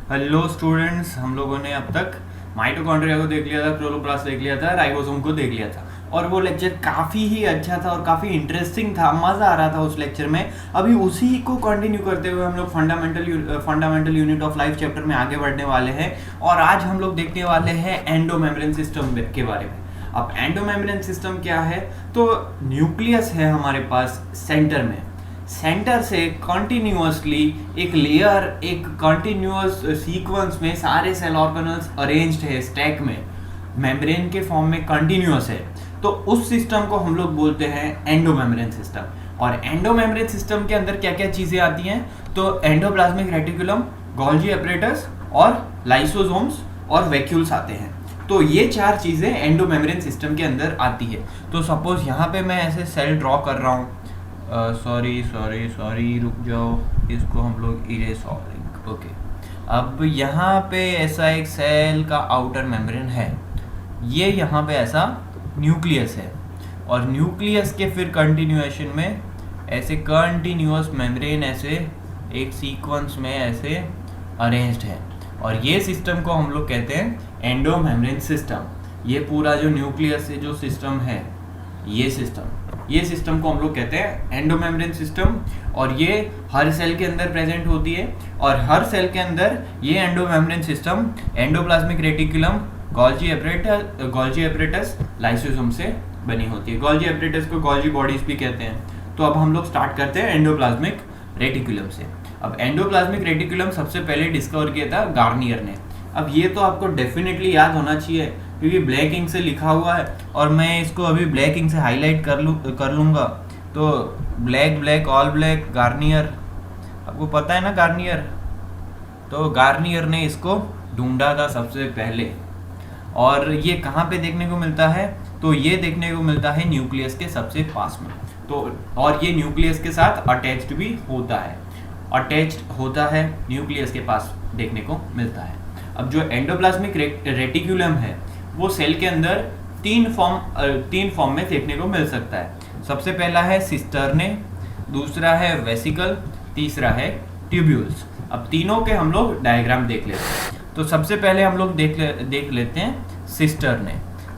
Hello students, हम लोगों ने अब तक माइटोकॉन्ड्रिया को देख लिया था, क्लोरोप्लास्ट देख लिया था, राइबोसोम को देख लिया था और वो लेक्चर काफ़ी ही अच्छा था और काफ़ी इंटरेस्टिंग था। मज़ा आ रहा था उस लेक्चर में। अभी उसी को कंटिन्यू करते हुए हम लोग fundamental unit of life chapter में आगे बढ़ने वाले हैं और आज हम लोग देखने वाले हैं एंडोमेम्ब्रेन सिस्टम के बारे में। अब एंडोमेम्ब्रेन सिस्टम क्या है? तो न्यूक्लियस है हमारे पास सेंटर में। सेंटर से कंटिन्यूअसली एक लेयर, एक कंटिन्यूअस सीक्वेंस में सारे सेल ऑर्गेनल्स अरेंज्ड है स्टैक में, मेम्ब्रेन के फॉर्म में कंटिन्यूअस है। तो उस सिस्टम को हम लोग बोलते हैं एंडोमेम्ब्रेन सिस्टम। और एंडोमेम्ब्रेन सिस्टम के अंदर क्या क्या चीज़ें आती हैं? तो एंडोप्लाज्मिक रेटिकुलम, गोल्गी एपरेटस और लाइसोसोम्स और वैक्यूल्स आते हैं। तो ये चार चीज़ें एंडोमेम्ब्रेन सिस्टम के अंदर आती है। तो सपोज यहाँ पे मैं ऐसे सेल ड्रॉ कर रहा हूँ, सॉरी रुक जाओ, इसको हम लोग इरेज करेंगे। ओके, अब यहाँ पे ऐसा एक सेल का आउटर मेम्ब्रेन है, ये यहाँ पे ऐसा न्यूक्लियस है और न्यूक्लियस के फिर कंटिन्यूएशन में ऐसे कंटिन्यूअस मेम्ब्रेन ऐसे एक सीक्वेंस में ऐसे अरेंज्ड है और ये सिस्टम को हम लोग कहते हैं एंडोमेम्ब्रेन सिस्टम। ये पूरा जो न्यूक्लियस से जो सिस्टम है, ये सिस्टम को हम लोग कहते हैं एंडोमेम्ब्रेन सिस्टम और ये हर सेल के अंदर प्रेजेंट होती है और हर सेल के अंदर ये endomembrane system endoplasmic reticulum, Golgi apparatus, lysosome से बनी होती है। गोल्गी एपरेटस को गोल्गी बॉडीज भी कहते हैं। तो अब हम लोग स्टार्ट करते हैं एंडोप्लाज्मिक रेटिकुलम से। अब एंडोप्लाज्मिक रेटिकुलम सबसे पहले डिस्कवर किया था गार्नियर ने। अब ये तो आपको डेफिनेटली याद होना चाहिए क्योंकि ब्लैक इंक से लिखा हुआ है और मैं इसको अभी ब्लैक इंक से हाईलाइट कर लूँगा। तो ब्लैक ऑल ब्लैक गार्नियर, आपको पता है ना गार्नियर। तो गार्नियर ने इसको ढूंढा था सबसे पहले और ये कहाँ पे देखने को मिलता है? तो ये देखने को मिलता है न्यूक्लियस के सबसे पास में। तो और ये न्यूक्लियस के साथ अटैच्ड भी होता है, न्यूक्लियस के पास देखने को मिलता है। अब जो एंडोप्लाज्मिक रेटिकुलम है वो सेल के अंदर तीन फॉर्म में देखने को मिल सकता है। सबसे पहला है सिस्टर्ने, दूसरा है वेसिकल, तीसरा है ट्यूब्यूल्स। अब तीनों के हम लोग डायग्राम देख लेते हैं। तो सबसे पहले हम लोग देख लेते हैं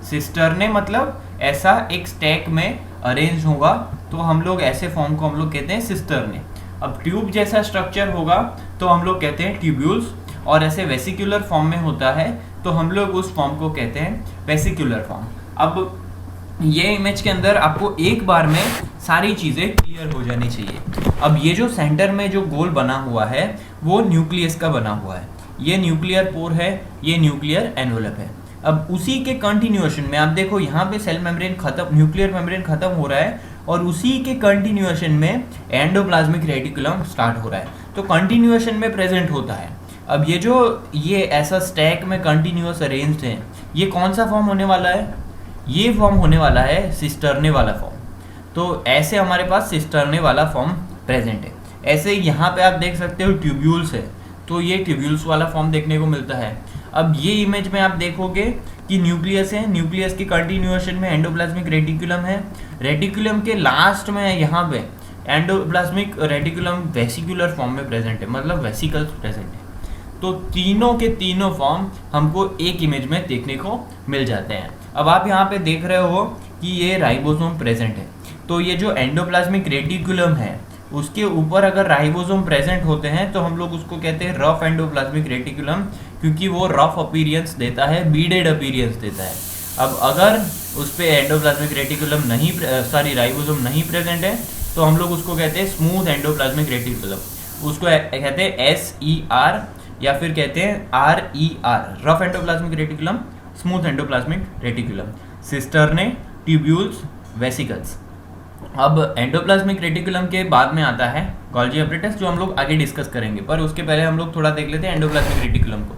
सिस्टर्ने मतलब ऐसा एक स्टैक में अरेंज होगा, तो हम लोग ऐसे फॉर्म को हम लोग कहते हैं सिस्टर्ने। अब ट्यूब जैसा स्ट्रक्चर होगा तो हम लोग कहते हैं ट्यूब्यूल्स और ऐसे वेसिकुलर फॉर्म में होता है तो हम लोग उस फॉर्म को कहते हैं वेसिकुलर फॉर्म। अब ये इमेज के अंदर आपको एक बार में सारी चीज़ें क्लियर हो जानी चाहिए। अब ये जो सेंटर में जो गोल बना हुआ है वो न्यूक्लियस का बना हुआ है, ये न्यूक्लियर पोर है, ये न्यूक्लियर एनवेलप है। अब उसी के कंटिन्यूएशन में आप देखो यहाँ पे सेल मेम्ब्रेन खत्म, न्यूक्लियर मेम्ब्रेन खत्म हो रहा है और उसी के कंटिन्यूएशन में एंडोप्लाज्मिक रेटिकुलम स्टार्ट हो रहा है, तो कंटिन्यूएशन में प्रेजेंट होता है। अब ये ऐसा स्टैक में कंटिन्यूअस अरेंज्ड है, ये कौन सा फॉर्म होने वाला है? ये फॉर्म होने वाला है सिस्टर्ने वाला फॉर्म। तो ऐसे हमारे पास सिस्टर्ने वाला फॉर्म प्रेजेंट है। ऐसे यहाँ पे आप देख सकते हो ट्यूब्यूल्स है, तो ये ट्यूब्यूल्स वाला फॉर्म देखने को मिलता है। अब ये इमेज में आप देखोगे कि न्यूक्लियस है, न्यूक्लियस के कंटिन्यूएशन में एंडोप्लाज्मिक रेटिकुलम है, रेटिकुलम के लास्ट में यहाँ पे एंडोप्लाज्मिक रेटिकुलम वेसिकुलर फॉर्म में प्रेजेंट है, मतलब वेसिकल्स प्रेजेंट है। तो तीनों के तीनों फॉर्म हमको एक इमेज में देखने को मिल जाते हैं। अब आप यहाँ पे देख रहे हो कि ये राइबोसोम प्रेजेंट है, तो ये जो एंडोप्लाज्मिक रेटिकुलम है उसके ऊपर अगर राइबोसोम प्रेजेंट होते हैं तो हम लोग उसको कहते हैं रफ एंडोप्लाज्मिक रेटिकुलम, क्योंकि वो रफ अपीयरेंस देता है, बीडेड अपीयरेंस देता है। अब अगर उस पर एंडोप्लाज्मिक रेटिकुलम राइबोसोम नहीं प्रेजेंट है तो हम लोग उसको कहते हैं स्मूथ एंडोप्लाज्मिक रेटिकुलम। उसको कहते हैं SER या फिर कहते हैं RER, rough endoplasmic reticulum, smooth endoplasmic reticulum, cisternae, tubules, vesicles. अब एंडोप्लाज्मिक रेटिकुलम के बाद में आता है गोल्गी एपरेटस, जो हम लोग आगे डिस्कस करेंगे, पर उसके पहले हम लोग थोड़ा देख लेते हैं एंडोप्लाज्मिक रेटिकुलम को।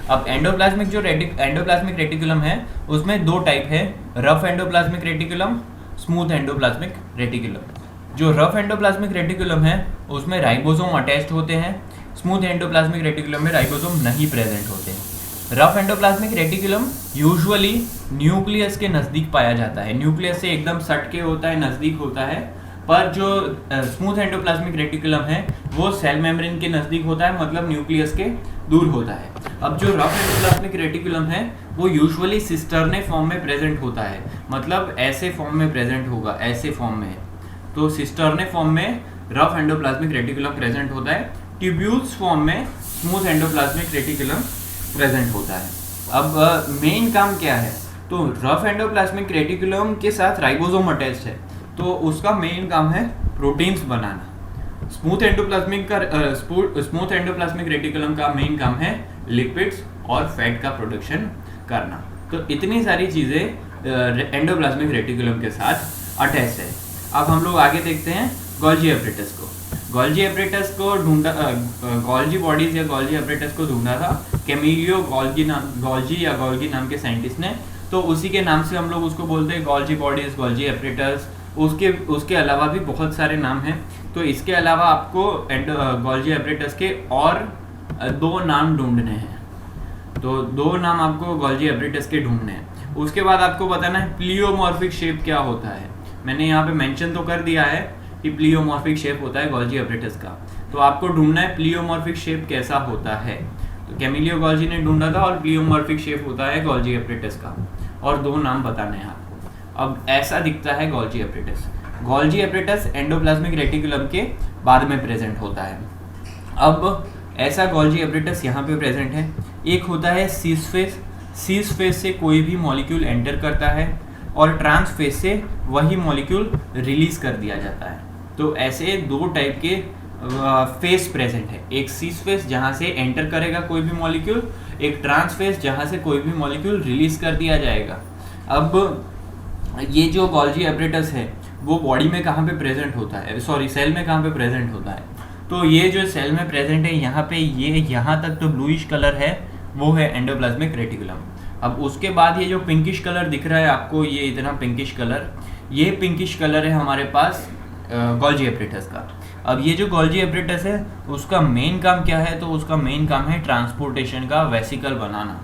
अब एंडोप्लाज्मिक रेटिकुलम है उसमें दो टाइप है, rough endoplasmic reticulum, smooth endoplasmic reticulum. जो रफ एंडोप्लाज्मिक रेटिकुलम है उसमें राइबोसोम अटैच्ड होते हैं, स्मूथ एंडोप्लाज्मिक रेटिकुलम में राइबोसोम नहीं प्रेजेंट होते हैं। Rough endoplasmic reticulum usually nucleus के नज़दीक पाया जाता है, न्यूक्लियस से एकदम सट के होता है, नज़दीक होता है, पर जो स्मूथ एंडोप्लाज्मिक रेटिकुलम है वो सेल मेम्ब्रेन के नज़दीक होता है, मतलब न्यूक्लियस के दूर होता है। अब जो रफ एंडोप्लाज्मिक रेटिकुलम है वो यूजुअली सिस्टर्ने फॉर्म में प्रेजेंट होता है, मतलब ऐसे फॉर्म में प्रेजेंट होगा, ऐसे फॉर्म में। तो सिस्टर्ने फॉर्म में रफ एंडोप्लाज्मिक रेटिकुलम प्रेजेंट होता है, ट्यूब्यूल्स फॉर्म में स्मूथ एंडोप्लाज्मिक रेटिकुलम प्रेजेंट होता है। अब मेन काम क्या है, तो रफ एंडोप्लाज्मिक रेटिकुलम के साथ राइबोसोम अटैच्ड है, तो उसका मेन काम है प्रोटीन्स बनाना। स्मूथ एंडोप्लाज्मिक रेटिकुलम का मेन काम है लिपिड्स और फैट का प्रोडक्शन करना। तो इतनी सारी चीज़ें एंडोप्लाज्मिक रेटिकुलम के साथ अटैच है। अब हम लोग आगे देखते हैं गोल्जी एपरेटस को। गोल्जी एपरेटस को ढूंढा, गोल्जी बॉडीज या गोल्जी एपरेटस को ढूंढा था कैमिलियो गोल्जी या गोल्गी नाम के साइंटिस्ट ने। तो उसी के नाम से हम लोग उसको बोलते हैं गोल्जी बॉडीज, गोल्जी एपरेटस। उसके अलावा भी बहुत सारे नाम हैं। तो इसके अलावा आपको गोल्जी एपरेटस के और 2 नाम ढूंढने हैं। तो 2 नाम आपको गोल्जी एपरेटस के ढूंढने हैं। उसके बाद आपको बताना है प्लियोमॉर्फिक शेप क्या होता है। मैंने यहाँ पे मेंशन तो कर दिया है कि प्लियोमॉर्फिक शेप होता है गोल्जी एपरेटस का, तो आपको ढूंढना है प्लियोमॉर्फिक शेप कैसा होता है। तो कैमिलियो गोल्जी ने ढूंढा था और प्लियोमॉर्फिक शेप होता है गोल्जी एपरेटस का, और 2 नाम बताने हैं आपको। अब ऐसा दिखता है Golgi apparatus. Golgi apparatus endoplasmic reticulum के बाद में प्रेजेंट होता है। अब ऐसा गोल्जी एपरेटस यहाँ पे प्रेजेंट है। एक होता है सीस फेस। सीस फेस से कोई भी मॉलिक्यूल एंटर करता है और ट्रांस फेस से वही मॉलिक्यूल रिलीज कर दिया जाता है। तो ऐसे 2 टाइप के फेस प्रेजेंट है, एक सीस फेस जहाँ से एंटर करेगा कोई भी मॉलिक्यूल, एक ट्रांस फेस जहाँ से कोई भी मॉलिक्यूल रिलीज कर दिया जाएगा। अब ये जो गोल्जी एपरेटस है वो बॉडी में कहाँ पे प्रेजेंट होता है, सॉरी सेल में कहाँ पे प्रेजेंट होता है। तो ये जो सेल में प्रेजेंट है यहाँ पे, ये यहाँ तक तो ब्लूइश कलर है वो है एंडोप्लाज्मिक रेटिकुलम। अब उसके बाद ये जो पिंकिश कलर दिख रहा है आपको, ये इतना पिंकिश कलर, ये पिंकिश कलर है हमारे पास गोल्जी एपरेटस का। अब ये जो गोल्जी एपरेटस है उसका मेन काम क्या है, तो उसका मेन काम है ट्रांसपोर्टेशन का वेसिकल बनाना।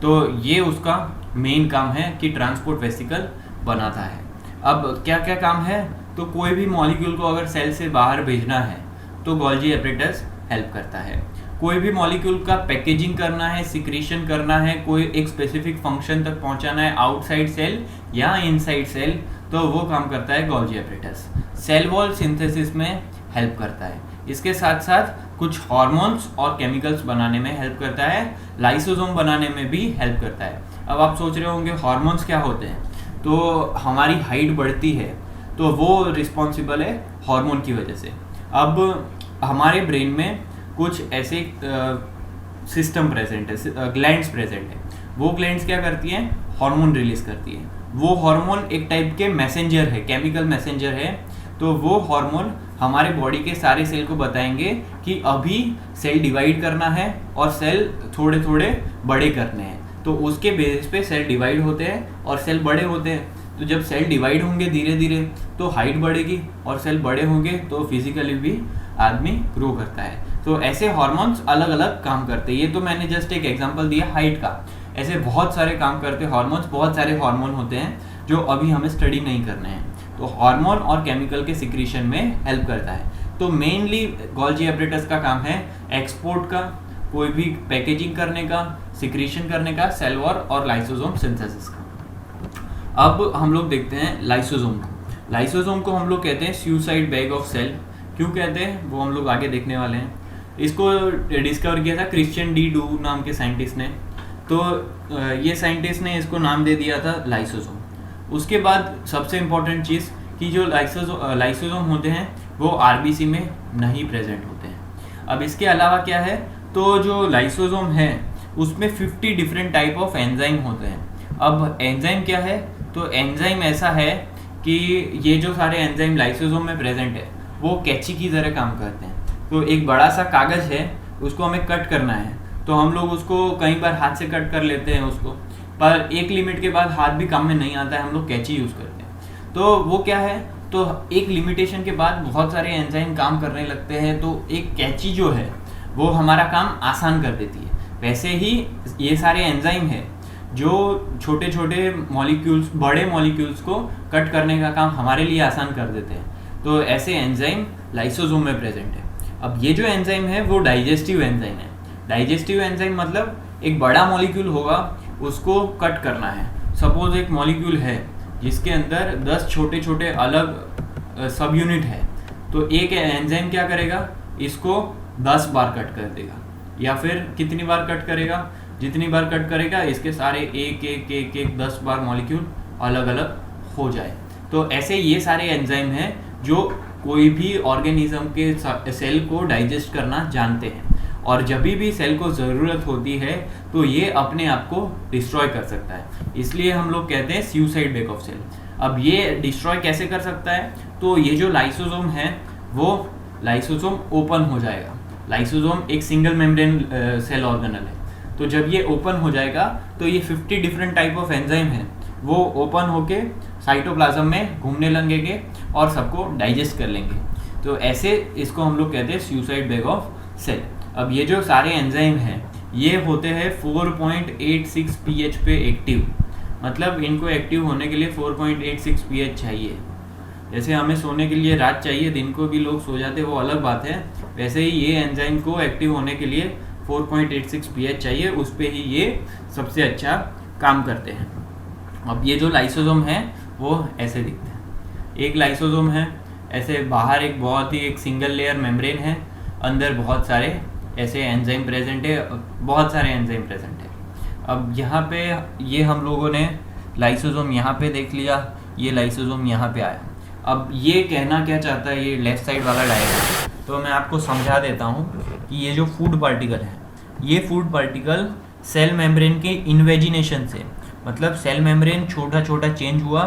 तो ये उसका मेन काम है कि ट्रांसपोर्ट वेसिकल बनाता है। अब क्या क्या काम है, तो कोई भी मॉलिक्यूल को अगर सेल से बाहर भेजना है तो गोल्जी एपरेटस हेल्प करता है। कोई भी मॉलिक्यूल का पैकेजिंग करना है, सिक्रीशन करना है, कोई एक स्पेसिफिक फंक्शन तक पहुंचाना है आउटसाइड सेल या इनसाइड सेल, तो वो काम करता है Golgi apparatus. Cell wall synthesis में हेल्प करता है। इसके साथ साथ कुछ हार्मोन्स और केमिकल्स बनाने में हेल्प करता है, लाइसोसोम बनाने में भी हेल्प करता है। अब आप सोच रहे होंगे हार्मोन्स क्या होते हैं, तो हमारी हाइट बढ़ती है तो वो रिस्पॉन्सिबल है हार्मोन की वजह से। अब हमारे ब्रेन में कुछ ऐसे सिस्टम प्रेजेंट है, ग्लैंड्स प्रेजेंट है। वो ग्लैंड्स क्या करती हैं, हार्मोन रिलीज करती है। वो हार्मोन एक टाइप के मैसेंजर है, केमिकल मैसेंजर है। तो वो हार्मोन हमारे बॉडी के सारे सेल को बताएंगे कि अभी सेल डिवाइड करना है और सेल थोड़े थोड़े बड़े करने हैं। तो उसके बेसिस पे सेल डिवाइड होते हैं और सेल बड़े होते हैं। तो जब सेल डिवाइड होंगे धीरे धीरे तो हाइट बढ़ेगी, और सेल बड़े होंगे तो फिजिकली भी आदमी ग्रो करता है। तो ऐसे हार्मोन्स अलग अलग काम करते हैं। ये तो मैंने जस्ट एक एग्जांपल दिया हाइट का, ऐसे बहुत सारे काम करते हैं हार्मोन्स। बहुत सारे हार्मोन होते हैं जो अभी हमें स्टडी नहीं करने हैं। तो हार्मोन और केमिकल के सिक्रीशन में हेल्प करता है। तो मेनली गोल्जी एपरेटस का काम है एक्सपोर्ट का, कोई भी पैकेजिंग करने का, सिक्रीशन करने का, सेल वॉल और लाइसोसोम सिंथेसिस का। अब हम लोग देखते हैं लाइसोसोम को। लाइसोसोम को हम लोग कहते हैं सुसाइड बैग ऑफ सेल। क्यों कहते हैं वो हम लोग आगे देखने वाले हैं। इसको डिस्कवर किया था क्रिश्चियन डी डू नाम के साइंटिस्ट ने। तो ये साइंटिस्ट ने इसको नाम दे दिया था लाइसोसोम। उसके बाद सबसे इम्पोर्टेंट चीज़ कि जो लाइसोसोम होते हैं वो आरबीसी में नहीं प्रेजेंट होते हैं। अब इसके अलावा क्या है, तो जो लाइसोसोम है उसमें 50 डिफरेंट टाइप ऑफ एंजाइम होते हैं। अब एंजाइम क्या है, तो एंजाइम ऐसा है कि ये जो सारे एंजाइम लाइसोसोम में प्रेजेंट है वो कैंची की तरह काम करते हैं। तो एक बड़ा सा कागज़ है, उसको हमें कट करना है तो हम लोग उसको कई बार हाथ से कट कर लेते हैं उसको, पर एक लिमिट के बाद हाथ भी काम में नहीं आता है, हम लोग कैंची यूज़ करते हैं। तो वो क्या है, तो एक लिमिटेशन के बाद बहुत सारे एंजाइम काम करने लगते हैं, तो एक कैंची जो है वो हमारा काम आसान कर देती है। वैसे ही ये सारे एंजाइम है जो छोटे छोटे मॉलिक्यूल्स, बड़े मॉलिक्यूल्स को कट करने का काम हमारे लिए आसान कर देते हैं। तो ऐसे एंजाइम लाइसोसोम में प्रेजेंट है। अब ये जो एंजाइम है वो डाइजेस्टिव एंजाइम है। डाइजेस्टिव एंजाइम मतलब एक बड़ा मॉलिक्यूल होगा, उसको कट करना है। सपोज एक मॉलिक्यूल है जिसके अंदर 10 छोटे छोटे अलग सब यूनिट है, तो एक एंजाइम क्या करेगा, इसको 10 बार कट कर देगा, या फिर कितनी बार कट करेगा, जितनी बार कट करेगा इसके सारे एक एक एक एक 10 बार मॉलिक्यूल अलग अलग हो जाए। तो ऐसे ये सारे एंजाइम हैं जो कोई भी ऑर्गेनिज्म के सेल को डाइजेस्ट करना जानते हैं, और जब भी सेल को ज़रूरत होती है तो ये अपने आप को डिस्ट्रॉय कर सकता है। इसलिए हम लोग कहते हैं सुसाइड बैक ऑफ सेल। अब ये डिस्ट्रॉय कैसे कर सकता है, तो ये जो लाइसोसोम है वो लाइसोसोम ओपन हो जाएगा। लाइसोसोम एक सिंगल मेम्ब्रेन सेल ऑर्गेनल है, तो जब ये ओपन हो जाएगा तो ये 50 डिफरेंट टाइप ऑफ एंजाइम है वो ओपन होके साइटोप्लाज्म में घूमने लगेंगे और सबको डाइजेस्ट कर लेंगे। तो ऐसे इसको हम लोग कहते हैं सुसाइड बैक ऑफ सेल। अब ये जो सारे एंजाइम हैं ये होते हैं 4.86 pH पे एक्टिव, मतलब इनको एक्टिव होने के लिए 4.86 pH चाहिए। जैसे हमें सोने के लिए रात चाहिए, दिन को भी लोग सो जाते हैं, वो अलग बात है, वैसे ही ये एंजाइम को एक्टिव होने के लिए 4.86 pH चाहिए, उस पर ही ये सबसे अच्छा काम करते हैं। अब ये जो लाइसोसोम है वो ऐसे दिखते हैं। एक लाइसोसोम है ऐसे, बाहर एक बहुत ही एक सिंगल लेयर मेम्ब्रेन है, अंदर बहुत सारे ऐसे एंजाइम प्रेजेंट है, बहुत सारे एंजाइम प्रेजेंट है। अब यहाँ पे ये हम लोगों ने लाइसोसोम यहाँ पे देख लिया, ये लाइसोसोम यहाँ पे आया। अब ये कहना क्या चाहता है ये लेफ्ट साइड वाला डायग्राम, तो मैं आपको समझा देता हूँ कि ये जो फूड पार्टिकल है, ये फूड पार्टिकल सेल मेम्ब्रेन के इन्वेजिनेशन से, मतलब सेल मेम्ब्रेन छोटा छोटा चेंज हुआ,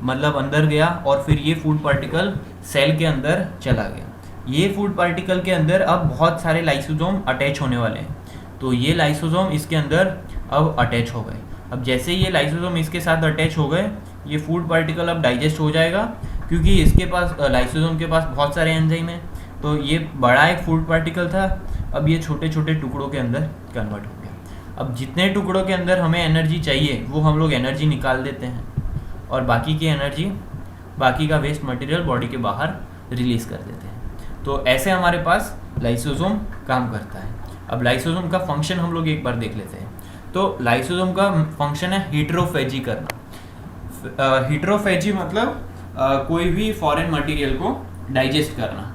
मतलब अंदर गया, और फिर ये फूड पार्टिकल सेल के अंदर चला गया। ये फूड पार्टिकल के अंदर अब बहुत सारे लाइसोसोम अटैच होने वाले हैं, तो ये लाइसोसोम इसके अंदर अब अटैच हो गए। अब जैसे ये लाइसोसोम इसके साथ अटैच हो गए, ये फूड पार्टिकल अब डाइजेस्ट हो जाएगा, क्योंकि इसके पास लाइसोसोम के पास बहुत सारे एंजाइम हैं। तो ये बड़ा एक फूड पार्टिकल था, अब ये छोटे छोटे टुकड़ों के अंदर कन्वर्ट हो गया। अब जितने टुकड़ों के अंदर हमें एनर्जी चाहिए वो हम लोग एनर्जी निकाल देते हैं, और बाकी की एनर्जी, बाकी का वेस्ट मटेरियल बॉडी के बाहर रिलीज कर देते हैं। तो ऐसे हमारे पास लाइसोसोम काम करता है। अब लाइसोसोम का फंक्शन हम लोग एक बार देख लेते हैं। तो लाइसोसोम का फंक्शन है हीटरोफेजी करना। हीटरोफेजी मतलब कोई भी फॉरेन मटेरियल को डाइजेस्ट करना।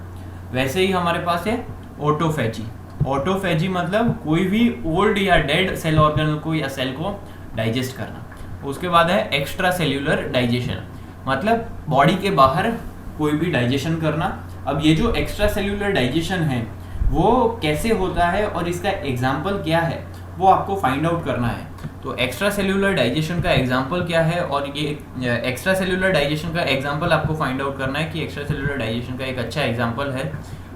वैसे ही हमारे पास है ऑटोफेजी। ऑटोफेजी मतलब कोई भी ओल्ड या डेड सेल ऑर्गेनल को या सेल को डाइजेस्ट करना। उसके बाद है एक्स्ट्रा सेल्यूलर डाइजेशन, मतलब बॉडी के बाहर कोई भी डाइजेशन करना। अब ये जो एक्स्ट्रा सेल्यूलर डाइजेशन है वो कैसे होता है और इसका एग्जाम्पल क्या है वो आपको फाइंड आउट करना है। तो एक्स्ट्रा सेल्यूलर डाइजेशन का एग्जाम्पल क्या है, और ये एक्स्ट्रा सेल्यूलर डाइजेशन का एग्जाम्पल आपको फाइंड आउट करना है कि एक्स्ट्रा सेल्यूलर डाइजेशन का एक अच्छा एग्जाम्पल है,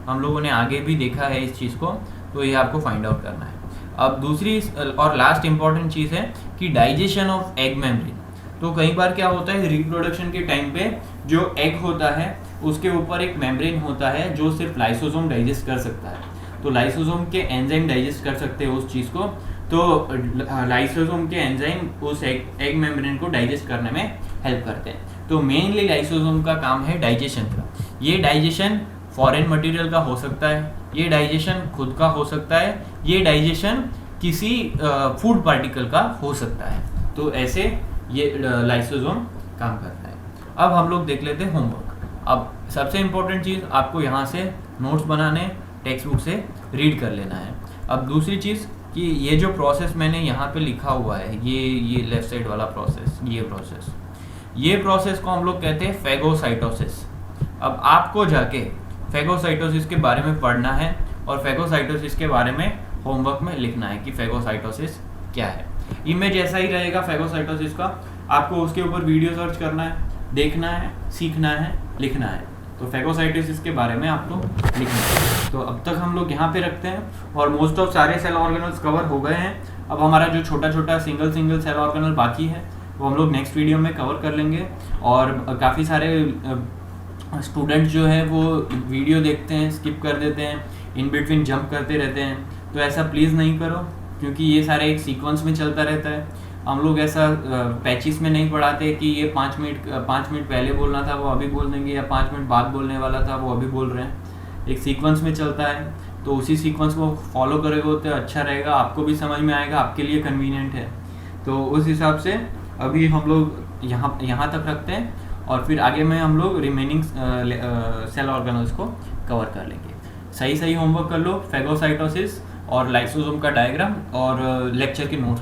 हम लोगों ने आगे भी देखा है इस चीज़ को, तो ये आपको फाइंड आउट करना है। अब दूसरी और लास्ट इंपॉर्टेंट चीज़ है कि डाइजेशन ऑफ एग मेम्ब्रेन। तो कई बार क्या होता है, रिप्रोडक्शन के टाइम पे जो एग होता है उसके ऊपर एक मेम्ब्रेन होता है जो सिर्फ लाइसोसोम डाइजेस्ट कर सकता है। तो लाइसोसोम के एंजाइम डाइजेस्ट कर सकते हैं उस चीज़ को, तो लाइसोसोम के एंजाइम उस एग मेम्ब्रेन को डाइजेस्ट करने में हेल्प करते हैं। तो मेनली लाइसोसोम का काम है डाइजेशन का। ये डाइजेशन फॉरेन मटेरियल का हो सकता है, ये डाइजेशन खुद का हो सकता है, ये डाइजेशन किसी फूड पार्टिकल का हो सकता है। तो ऐसे ये लाइसोसोम काम करता है। अब हम लोग देख लेते हैं होमवर्क। अब सबसे इम्पोर्टेंट चीज़ आपको यहाँ से नोट्स बनाने, टेक्स्ट बुक से रीड कर लेना है। अब दूसरी चीज़ कि ये जो प्रोसेस मैंने यहाँ पे लिखा हुआ है, ये लेफ्ट साइड वाला प्रोसेस, ये प्रोसेस को हम लोग कहते हैं फेगोसाइटोसिस। अब आपको जाके फेगोसाइटोसिस के बारे में पढ़ना है और फेगोसाइटोसिस के बारे में होमवर्क में लिखना है कि फेगोसाइटोसिस क्या है। इमेज ऐसा ही रहेगा फेगोसाइटोसिस का, आपको उसके ऊपर वीडियो सर्च करना है, देखना है, सीखना है, लिखना है। तो फेगोसाइटोसिस के बारे में आपको लिखना है। तो अब तक हम लोग यहाँ पे रखते हैं और मोस्ट ऑफ सारे सेल ऑर्गेनल्स कवर हो गए हैं। अब हमारा जो छोटा छोटा सिंगल सेल ऑर्गेनल बाकी है वो हम लोग नेक्स्ट वीडियो में कवर कर लेंगे। और काफ़ी सारे स्टूडेंट्स जो है वो वीडियो देखते हैं, स्किप कर देते हैं, इन बिटवीन जंप करते रहते हैं। तो ऐसा प्लीज़ नहीं करो, क्योंकि ये सारे एक सीक्वेंस में चलता रहता है। हम लोग ऐसा पैचिस में नहीं पढ़ाते कि ये 5 मिनट पहले बोलना था वो अभी बोल देंगे, या 5 मिनट बाद बोलने वाला था वो अभी बोल रहे हैं। एक सीक्वेंस में चलता है, तो उसी सीक्वेंस को फॉलो करोगे तो अच्छा रहेगा, आपको भी समझ में आएगा, आपके लिए कन्वीनियंट है। तो उस हिसाब से अभी हम लोग यहाँ तक रखते हैं, और फिर आगे में हम लोग रिमेनिंग सेल ऑर्गेनल्स को कवर कर लेंगे। सही होमवर्क कर लो, फेगोसाइटोसिस और लाइसोसोम का डायग्राम, और लेक्चर के नोट्स